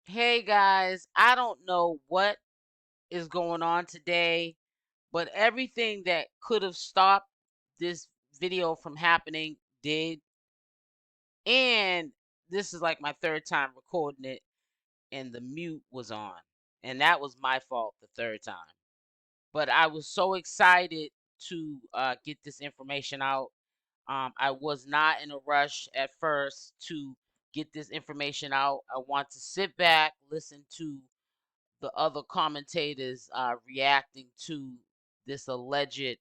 Hey guys, I don't know what is going on today, but everything that could have stopped this video from happening did. And this is like my third time recording it, and the mute was on. And that was my fault the third time. But I was so excited to get this information out. I was not in a rush at first to get this information out. I want to sit back, listen to the other commentators reacting to this alleged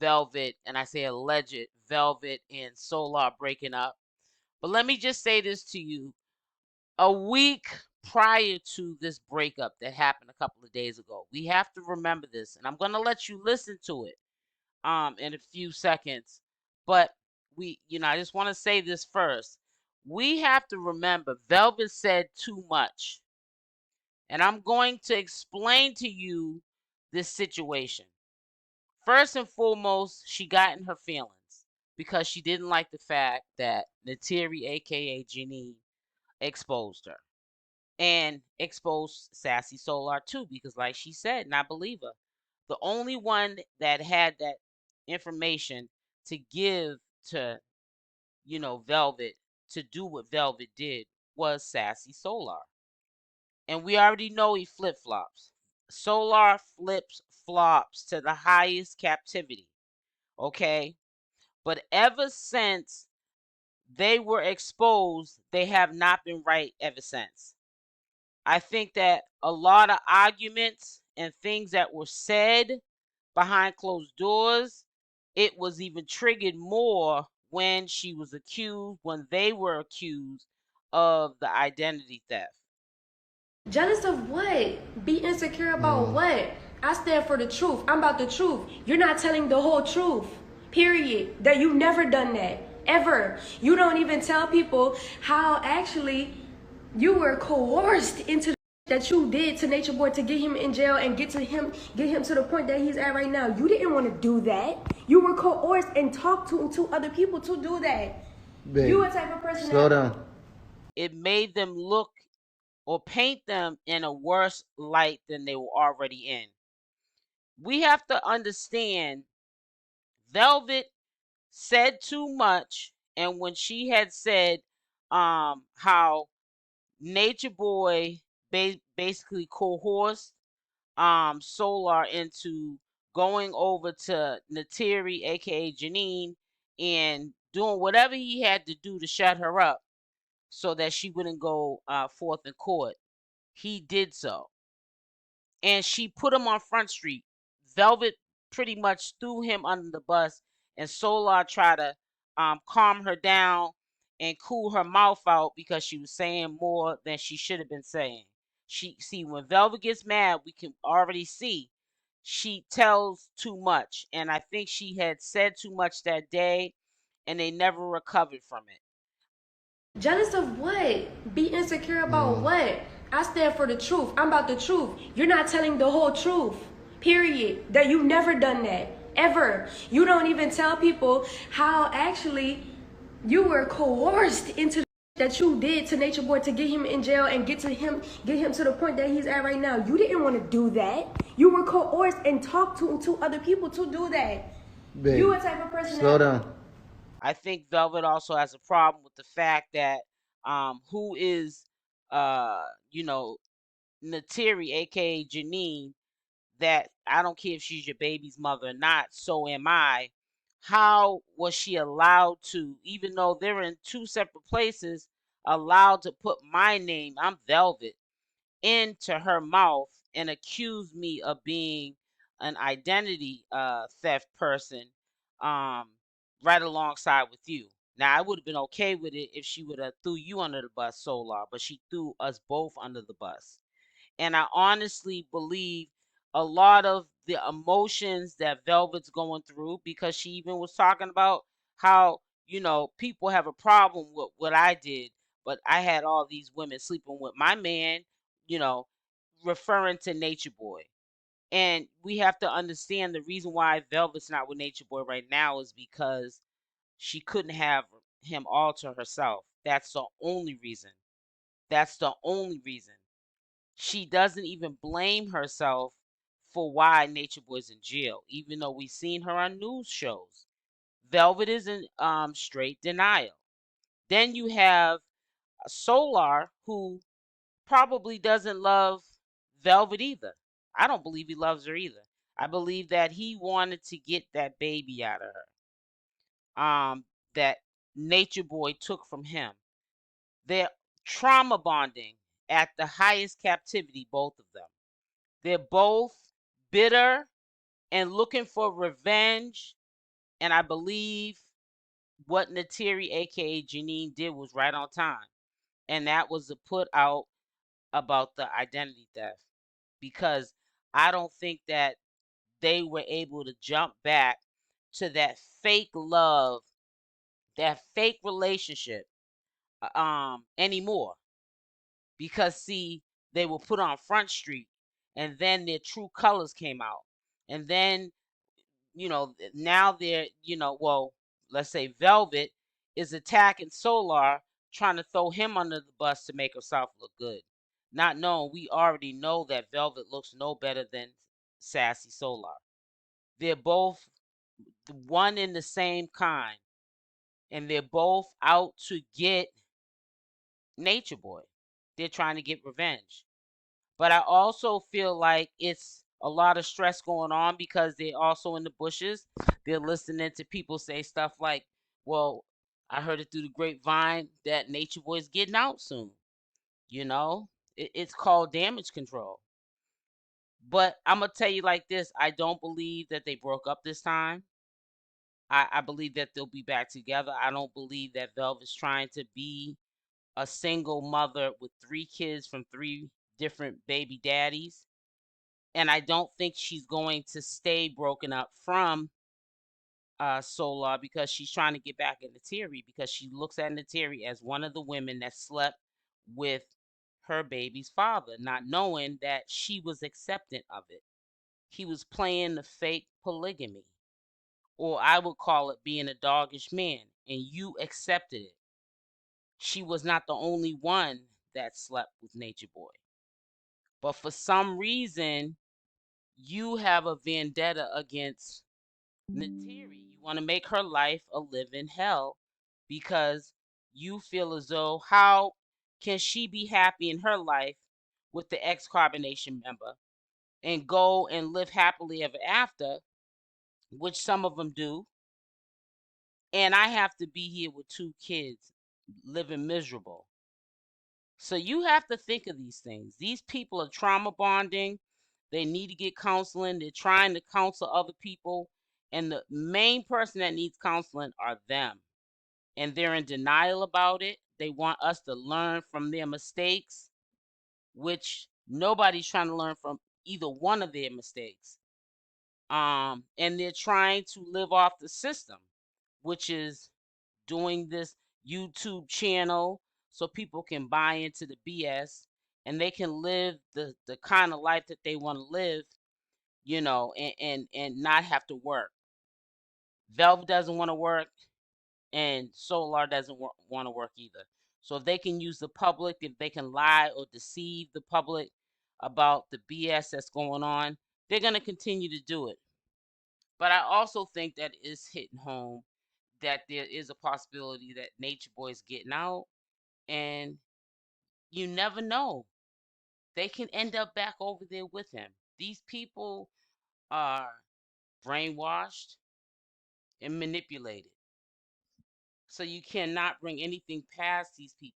Velvet, and I say alleged Velvet and Solar breaking up. But let me just say this to you. A week prior to this breakup that happened a couple of days ago, we have to remember this, and I'm going to let you listen to it in a few seconds. But I just want to say this first. We have to remember Velvet said too much. And I'm going to explain to you this situation. First and foremost, she got in her feelings because she didn't like the fact that Neytiri, aka Jenae, exposed her. And exposed Sassy Solar too, because like she said, and I believe her, the only one that had that information to give to, Velvet to do what Velvet did was Sassy Solar. And we already know he flip flops. Solar flips flops to the highest captivity. Okay? But ever since they were exposed, they have not been right ever since. I think that a lot of arguments and things that were said behind closed doors, it was even triggered more when when they were accused of the identity theft. Jealous of what? Be insecure about what? I stand for the truth. I'm about the truth. You're not telling the whole truth. Period. That you've never done that. Ever. You don't even tell people how actually you were coerced into that you did to Natureboy to get him in jail and get him to the point that he's at right now. You didn't want to do that. You were coerced and talked to other people to do that. Babe, You a type of person slow down. It made them look or paint them in a worse light than they were already in. We have to understand Velvet said too much, and when she had said how Nature Boy basically coerced Solar into going over to Neytiri, aka Jenae, and doing whatever he had to do to shut her up so that she wouldn't go forth in court. He did so. And she put him on Front Street. Velvet pretty much threw him under the bus, and Solar tried to calm her down and cool her mouth out because she was saying more than she should have been saying. She see when Velvet gets mad, we can already see she tells too much, and I think she had said too much that day, and they never recovered from it. Jealous of what? Be insecure about what? I stand for the truth. I'm about the truth. You're not telling the whole truth. Period. That you've never done that. Ever. You don't even tell people how actually you were coerced into that you did to Natureboy to get him in jail and get him to the point that he's at right now. You didn't want to do that. You were coerced and talked to other people to do that. Babe, You a type of person slow down. I think Velvet also has a problem with the fact that who is you know Neytiri, aka Jenae, that I don't care if she's your baby's mother or not, so am I. How was she allowed to, even though they're in two separate places, allowed to put my name, I'm Velvet, into her mouth and accuse me of being an identity theft person um, right alongside with you? Now, I would have been okay with it if she would have threw you under the bus, Solar, but she threw us both under the bus. And I honestly believe a lot of the emotions that Velvet's going through, because she even was talking about how, people have a problem with what I did, but I had all these women sleeping with my man, you know, referring to Nature Boy. And we have to understand the reason why Velvet's not with Nature Boy right now is because she couldn't have him alter herself. That's the only reason. That's the only reason. She doesn't even blame herself for why Nature Boy's in jail, even though we've seen her on news shows. Velvet is in straight denial. Then you have Solar, who probably doesn't love Velvet either. I don't believe he loves her either. I believe that he wanted to get that baby out of her. That Nature Boy took from him. They're trauma bonding at the highest captivity, both of them. They're both bitter and looking for revenge. And I believe what Neytiri, aka Jenae, did was right on time. And that was to put out about the identity theft. Because I don't think that they were able to jump back to that fake love, that fake relationship anymore. Because see, they were put on Front Street and then their true colors came out. And then, now they're, well, let's say Velvet is attacking Solar, trying to throw him under the bus to make herself look good. Not knowing we already know that Velvet looks no better than Sassy Solar. They're both one in the same kind. And they're both out to get Nature Boy. They're trying to get revenge. But I also feel like it's a lot of stress going on because they're also in the bushes. They're listening to people say stuff like, well, I heard it through the grapevine that Nature Boy's getting out soon. It's called damage control. But I'm going to tell you like this. I don't believe that they broke up this time. I believe that they'll be back together. I don't believe that Velvet's trying to be a single mother with 3 kids from 3 different baby daddies. And I don't think she's going to stay broken up from Solar because she's trying to get back at Neytiri because she looks at Neytiri as one of the women that slept with her baby's father, not knowing that she was acceptant of it. He was playing the fake polygamy, or I would call it being a doggish man, and you accepted it. She was not the only one that slept with Nature Boy. But for some reason, you have a vendetta against Neytiri. You want to make her life a living hell because you feel as though how can she be happy in her life with the ex-carbonation member and go and live happily ever after, which some of them do, and I have to be here with 2 kids living miserable. So you have to think of these things. These people are trauma bonding. They need to get counseling. They're trying to counsel other people. And the main person that needs counseling are them. And they're in denial about it. They want us to learn from their mistakes, which nobody's trying to learn from either one of their mistakes. And they're trying to live off the system, which is doing this YouTube channel so people can buy into the BS and they can live the kind of life that they want to live, and not have to work. Velvet doesn't want to work and Solar doesn't want to work either. So if they can use the public, if they can lie or deceive the public about the BS that's going on, they're going to continue to do it. But I also think that it's hitting home that there is a possibility that Nature Boy is getting out, and you never know. They can end up back over there with him. These people are brainwashed and manipulated. So you cannot bring anything past these people.